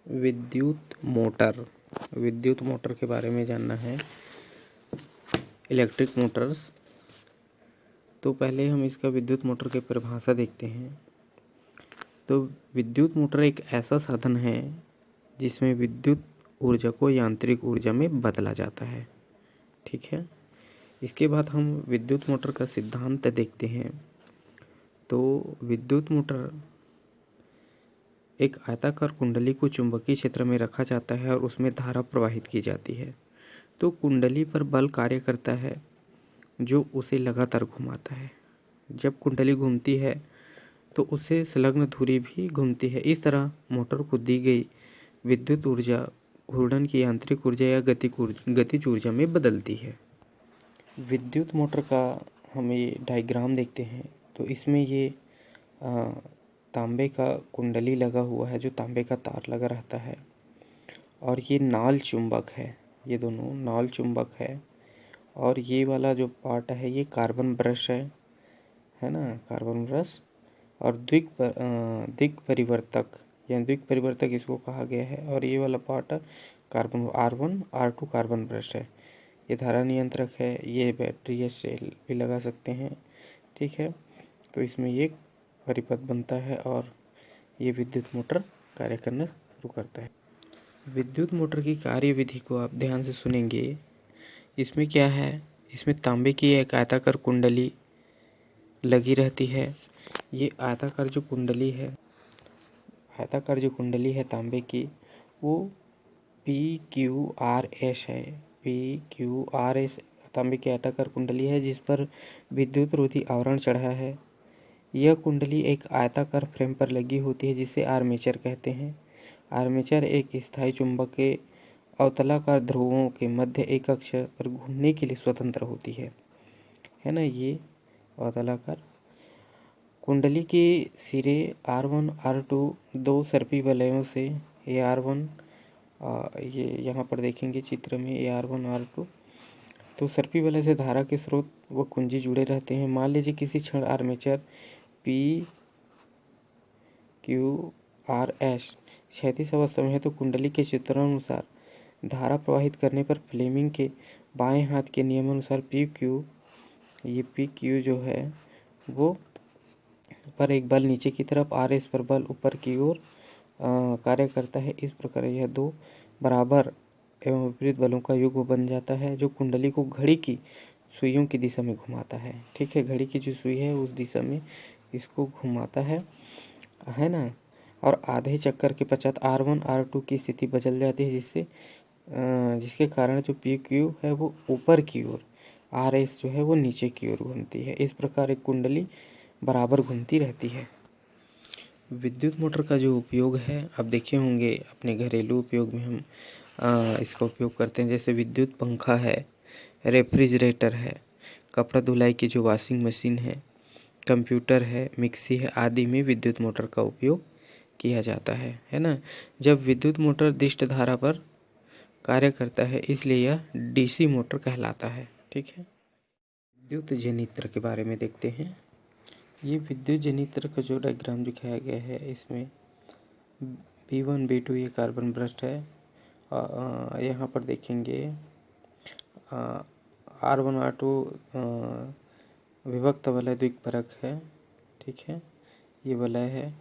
विद्युत मोटर। विद्युत मोटर के बारे में जानना है, इलेक्ट्रिक मोटर्स। तो पहले हम इसका विद्युत मोटर की परिभाषा देखते हैं। तो विद्युत मोटर एक ऐसा साधन है जिसमें विद्युत ऊर्जा को यांत्रिक ऊर्जा में बदला जाता है। ठीक है, इसके बाद हम विद्युत मोटर का सिद्धांत देखते हैं। तो विद्युत मोटर एक आयताकार कुंडली को चुंबकीय क्षेत्र में रखा जाता है और उसमें धारा प्रवाहित की जाती है। तो कुंडली पर बल कार्य करता है जो उसे लगातार घुमाता है। जब कुंडली घूमती है तो उससे संलग्न धुरी भी घूमती है। इस तरह मोटर को दी गई विद्युत ऊर्जा घूर्णन की यांत्रिक ऊर्जा या गतिज ऊर्जा में बदलती है। विद्युत मोटर का हम ये डायग्राम देखते हैं। तो इसमें ये तांबे का कुंडली लगा हुआ है, जो तांबे का तार लगा रहता है, और ये नाल चुंबक है। ये दोनों नाल चुंबक है। और ये वाला जो पार्ट है ये कार्बन ब्रश है ना, कार्बन ब्रश। और दिक् परिवर्तक या द्विक परिवर्तक इसको कहा गया है। और ये वाला part carbon R1 R2 carbon brush है। ये धारा नियंत्रक है। ये बैटरी या सेल भी लगा सकते हैं। ठीक है, तो इसमें ये परिपथ बनता है और ये विद्युत मोटर कार्य करना शुरू करता है। विद्युत मोटर की कार्यविधि को आप ध्यान से सुनेंगे। इसमें क्या है, इसमें तांबे की एक आयताकार कुंडली लगी रहती है। ये आयताकार जो कुंडली है तांबे की, वो PQRS है। PQRS तांबे की आयताकार कुंडली है जिस पर विद्युत रोधी आवरण चढ़ा है। यह कुंडली एक आयताकार फ्रेम पर लगी होती है जिसे आर्मेचर कहते हैं। आर्मेचर एक स्थायी चुंबक के अवतलाकार ध्रुवों के मध्य एक अक्ष पर घूमने के लिए स्वतंत्र होती है ना। ये अवतलाकार कुंडली के सिरे R1 R2 दो सर्पी वलयों से, ये R1 ये यहाँ पर देखेंगे चित्र में, ये R1 R2 तो सर्पी वलय से धारा के स्रोत व कुंजी जुड़े रहते हैं। मान लीजिए किसी क्षण आर्मेचर PQRS क्षैतिज अवस्था में है तो कुंडली के चित्रानुसार धारा प्रवाहित करने पर फ्लेमिंग के बाएं हाथ के नियमानुसार PQ जो है वो पर एक बल नीचे की तरफ, RS पर बल ऊपर की ओर कार्य करता है। इस प्रकार यह दो बराबर एवं विपरीत बलों का युग्म बन जाता है जो कुंडली को घड़ी की सुइयों की दिशा में घुमाता है। ठीक है, घड़ी की जो सुई है उस दिशा में इसको घुमाता है ना। और आधे चक्कर के पश्चात R1 R2 की स्थिति बदल जाती है जिसके कारण जो PQ है वो ऊपर की ओर, RS जो है वो नीचे की ओर घूमती है। इस प्रकार एक कुंडली बराबर घूमती रहती है। विद्युत मोटर का जो उपयोग है, आप देखे होंगे अपने घरेलू उपयोग में हम इसका उपयोग करते हैं। जैसे विद्युत पंखा है, रेफ्रिजरेटर है, कपड़ा धुलाई की जो वॉशिंग मशीन है, कंप्यूटर है, मिक्सी है आदि में विद्युत मोटर का उपयोग किया जाता है ना। जब विद्युत मोटर दिष्ट धारा पर कार्य करता है इसलिए यह DC मोटर कहलाता है। ठीक है, विद्युत जनित्र के बारे में देखते हैं। ये विद्युत जनित्र का जो डायग्राम दिखाया गया है, इसमें B1 B2 ये कार्बन ब्रश है। यहाँ पर देखेंगे R1 R2 विभक्त वलय द्विपरक है। ठीक है, ये वलय है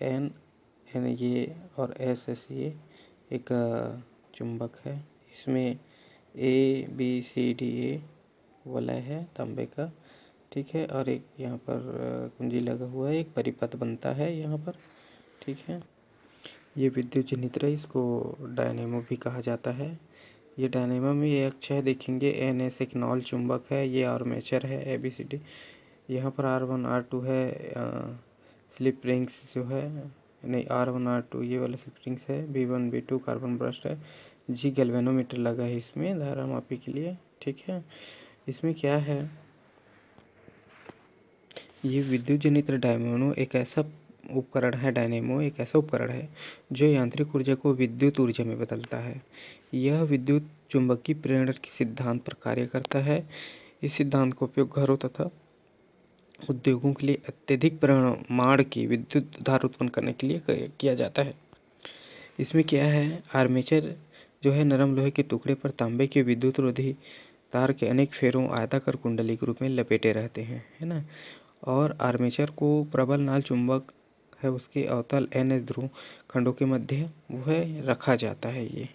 N ये और S ये एक चुंबक है। इसमें ABCDA वलय है तांबे का। ठीक है, और एक यहाँ पर कुंजी लगा हुआ है, एक परिपथ बनता है यहाँ पर। ठीक है, ये विद्युत जनित्र, इसको डायनेमो भी कहा जाता है। ये डायनेमो में ये अक्ष है देखेंगे, NS एक नॉल चुंबक है, ये आर्मेचर है ABCD। यहाँ पर R1 R2 है, स्लिप रिंग्स जो है नहीं, R1 R2 ये वाला स्लिप रिंग्स है। B1 B2 कार्बन ब्रश है। G गैल्वेनोमीटर लगा है इसमें धारा मापी के लिए। ठीक है, इसमें क्या है, ये विद्युत जनित्र डायनेमो एक ऐसा उपकरण है जो यांत्रिक ऊर्जा को विद्युत ऊर्जा में बदलता है। यह विद्युत चुंबकीय प्रेरण के सिद्धांत पर कार्य करता है। इस सिद्धांत का उपयोग घरों तथा उद्योगों के लिए अत्यधिक परिमाण की विद्युत धारा उत्पन्न करने के लिए किया जाता है। इसमें क्या है, आर्मेचर जो है नरम लोहे के टुकड़े पर तांबे के विद्युत रोधी तार के अनेक फेरों आयताकार कुंडली के रूप में लपेटे रहते हैं, है ना। और आर्मेचर को प्रबल नाल चुंबक है उसके अवतल NH ध्रुव खंडों के मध्य वह रखा जाता है, ये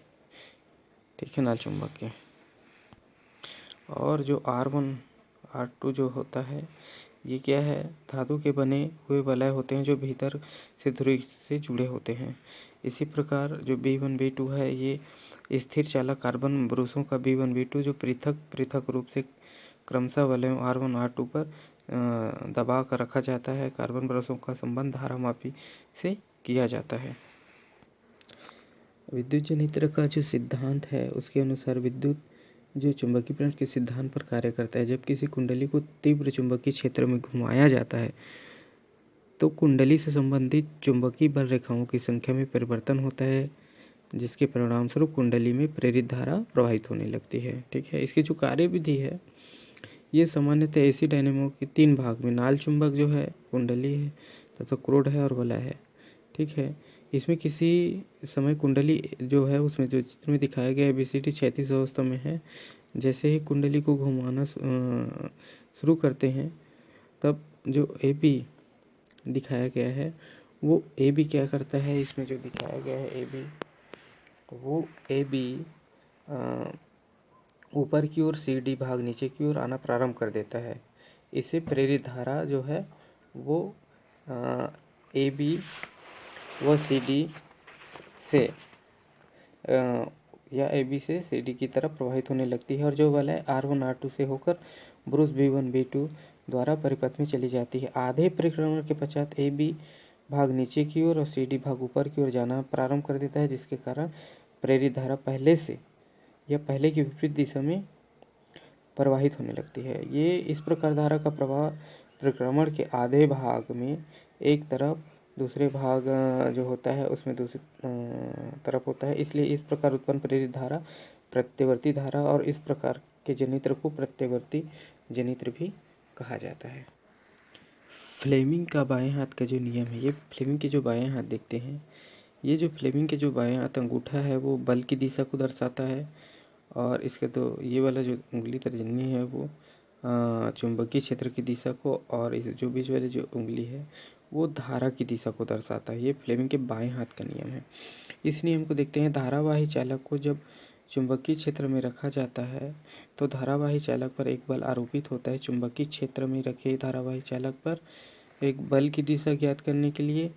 ठीक है, नाल चुंबक के। और जो R1 R2 जो होता है ये क्या है, धातु के बने हुए वलय होते हैं जो भीतर से ध्रुव से जुड़े होते हैं। इसी प्रकार जो B1 B2 है ये स्थिर चालक कार्बन ब्रूसों का B1 B2 जो पृथक पृथक रूप से क्रमशः वलयों R1 R2 पर दबा कर रखा जाता है। कार्बन ब्रशों का संबंध धारामापी से किया जाता है। विद्युत जनित्र का जो सिद्धांत है उसके अनुसार विद्युत जो चुंबकीय प्रेरण के सिद्धांत पर कार्य करता है। जब किसी कुंडली को तीव्र चुंबकीय क्षेत्र में घुमाया जाता है तो कुंडली से संबंधित चुंबकीय बल रेखाओं की संख्या में परिवर्तन होता है, जिसके परिणाम स्वरूप कुंडली में प्रेरित धारा प्रवाहित होने लगती है, ठीक है। इसकी जो कार्यविधि है ये सामान्यतः एसी डायनेमो के 3 भाग में नाल चुंबक जो है, कुंडली है तथा क्रोड है और वलय है, ठीक है। इसमें किसी समय कुंडली जो है उसमें जो चित्र में दिखाया गया है ABCD क्षैतिज अवस्था में है। जैसे ही कुंडली को घुमाना शुरू करते हैं तब जो AB दिखाया गया है वो AB क्या करता है, इसमें जो दिखाया गया है AB वो AB ऊपर की ओर CD भाग नीचे की ओर आना प्रारंभ कर देता है। इससे प्रेरित धारा जो है वो AB व CD से या AB से CD की तरफ प्रवाहित होने लगती है और जो वलय R1 R2 से होकर ब्रूस B1 B2 द्वारा परिपथ में चली जाती है। आधे परिक्रमण के पश्चात AB भाग नीचे की ओर और CD भाग ऊपर की ओर जाना प्रारंभ कर देता है, जिसके कारण प्रेरित धारा पहले से या पहले की विपरीत दिशा में प्रवाहित होने लगती है। ये इस प्रकार धारा का प्रवाह परिक्रमण के आधे भाग में एक तरफ, दूसरे भाग जो होता है उसमें दूसरी तरफ होता है। इसलिए इस प्रकार उत्पन्न प्रेरित धारा प्रत्यवर्ती धारा और इस प्रकार के जनित्र को प्रत्यवर्ती जनित्र भी कहा जाता है। फ्लेमिंग का बाएं हाथ का जो नियम है, ये फ्लेमिंग के जो बाएं हाथ देखते हैं, ये जो फ्लेमिंग के जो बाएं हाथ अंगूठा है वो बल की दिशा को दर्शाता है और इसके तो ये वाला जो उंगली तर्जनी है वो चुंबकीय क्षेत्र की दिशा को, और इस जो बीच वाली जो उंगली है वो धारा की दिशा को दर्शाता है। ये फ्लेमिंग के बाएं हाथ का नियम है। इस नियम को देखते हैं। धारावाही चालक को जब चुंबकीय क्षेत्र में रखा जाता है तो धारावाही चालक पर एक बल आरोपित होता है। चुंबकीय क्षेत्र में रखे धारावाही चालक पर एक बल की दिशा ज्ञात करने के लिए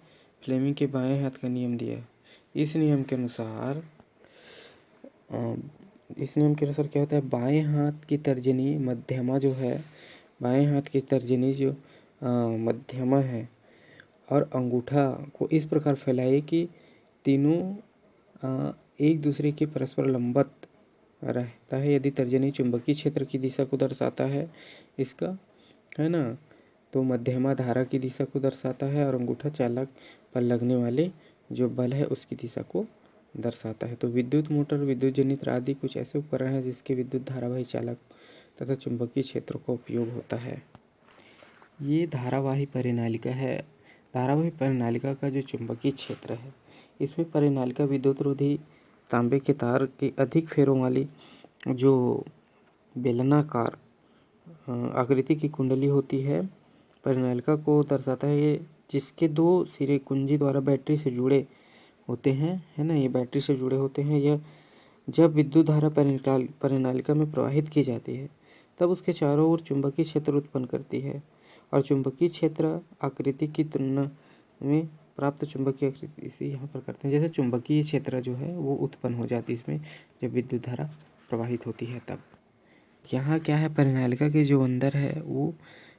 फ्लेमिंग के बाएं हाथ का नियम दिया है। इस नियम के अनुसार क्या होता है, बाएं हाथ की तर्जनी मध्यमा जो है, बाएं हाथ की तर्जनी जो मध्यमा है और अंगूठा को इस प्रकार फैलाए कि तीनों एक दूसरे के परस्पर लंबवत रहता है। यदि तर्जनी चुंबकीय क्षेत्र की दिशा को दर्शाता है इसका, है ना, तो मध्यमा धारा की दिशा को दर्शाता है और अंगूठा चालक पर लगने वाले जो बल है उसकी दिशा को दर्शाता है। तो विद्युत मोटर, विद्युत जनित्र आदि कुछ ऐसे उपकरण हैं जिसके विद्युत धारावाही चालक तथा चुंबकीय क्षेत्र का उपयोग होता है। ये धारावाही परिनालिका है। धारावाही परिनालिका का जो चुंबकीय क्षेत्र है इसमें परिनालिका विद्युत रोधी तांबे के तार की अधिक फेरों वाली जो बेलनाकार आकृति की कुंडली होती है, परिनालिका को दर्शाता है। ये जिसके 2 सिरे कुंजी द्वारा बैटरी से जुड़े होते हैं, है ना, ये बैटरी से जुड़े होते हैं। यह जब विद्युत धारा परिनालिका में प्रवाहित की जाती है तब उसके चारों ओर चुंबकीय क्षेत्र उत्पन्न करती है और चुंबकीय क्षेत्र आकृति की तुलना में प्राप्त चुंबकीय आकृति इसे यहाँ पर करते हैं। जैसे चुंबकीय क्षेत्र जो है वो उत्पन्न हो जाती है इसमें जब विद्युत धारा प्रवाहित होती है तब। यहाँ क्या है, परिनालिका के जो अंदर है वो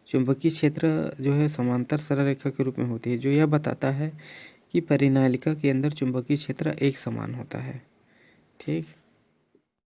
चुंबकीय क्षेत्र जो है समांतर सरल रेखा के रूप में होती है, जो यह बताता है कि परिनालिका के अंदर चुंबकीय क्षेत्र एक समान होता है। ठीक।